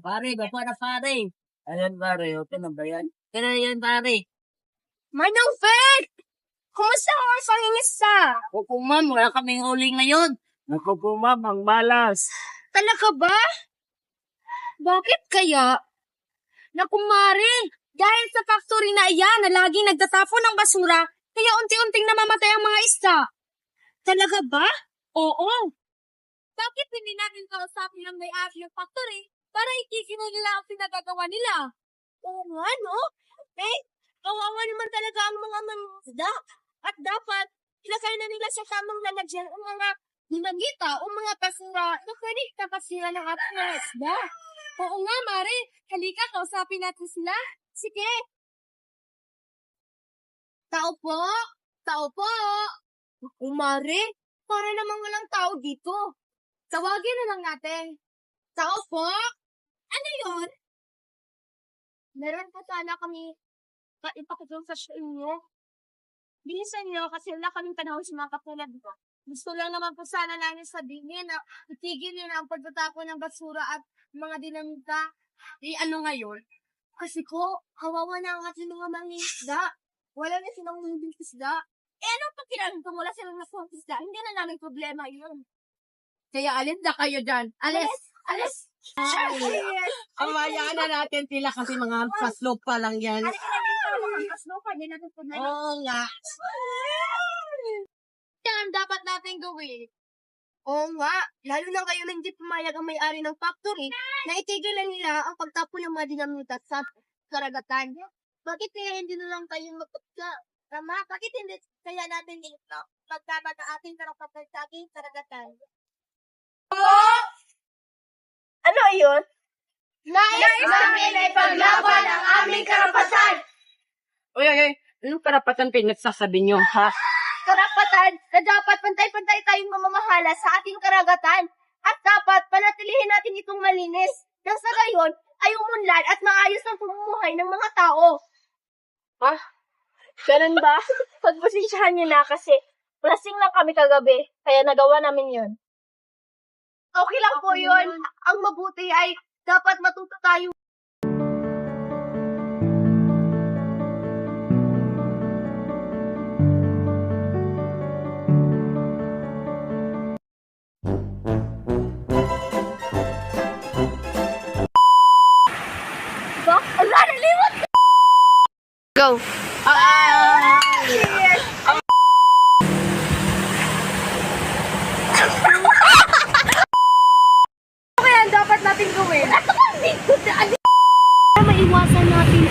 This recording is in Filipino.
Pare, gapa na pare. Ayan pare, okay na ba yan? Kaya yan pare. Manong Fred! Kumusta ang pangingista? Opo ma'am, wala kaming huli ngayon. Ako po ma'am, ang malas. Talaga ba? Bakit kaya? Naku, Mare, dahil sa factory na iyan na laging nagtatapon ng basura, kaya unti-unting namamatay ang mga isda. Talaga ba? Oo. Bakit hindi natin kausapin ang may-ari ng factory para itigil nila ang pinagagawa nila? Oo nga, no? Eh, kawawa naman talaga ang mga mangisda. At dapat, ilagay na nila sa tamang lalagyan ang mga limagita o mga basura na pwede ikapasira ng ating mga isda. Oo nga, Mare. Halika, kausapin natin sila. Sige. Tao po. Tao po. Mare, para namang walang tao dito. Tawagin na lang natin. Tao po. Ano yun? Meron pa sana kami ipakitulong sa inyo. Bilisan nyo kasi wala kaming panahon sa mga katulad ko. Gusto lang naman po sana namin sabihin na itigil nyo na ang pagtatapon ng basura at mga dinamita. Ano ngayon? Kasi ko, kawawa na ang ating mga mangingisda. Wala na silang hindi isda. Ano pag kailangan kung wala silang nakuha isda? Hindi na namin problema yun. Kaya alis na kayo dyan. Alis! Alis! Amayaan na natin sila kasi mga paslo pa lang yan. Alis na dito. Mga kaslo pa. Hindi natin problema. Oo nga. Yan ang dapat natin gawin. Oo nga, lalo na kayo na hindi pumayag ang may-ari ng factory na itigilan nila ang pagtapon ng mga dinamita sa karagatan. Bakit kaya hindi na lang kayo Tama, bakit hindi kaya natin dito pagtapat ang ating karapatan sa ating karagatan? Ano yun? Nais namin ay paglaban ang aming karapatan! Uy, anong karapatan pinagsasabi nyo, ha? Karapatan na dapat pantay-pantay tayong mamamahala sa ating karagatan at dapat panatilihin natin itong malinis nang sa gayon ay umunlad at maayos ang pamumuhay ng mga tao. Ha? Ganun ba? Pagpasensyahan niyo na kasi lasing lang kami kagabi kaya nagawa namin yun. Okay lang po yun. Ang mabuti ay dapat matuto tayo. Ala, naliwat! Go! Kaya ang dapat natin gawin? Maiwasan natin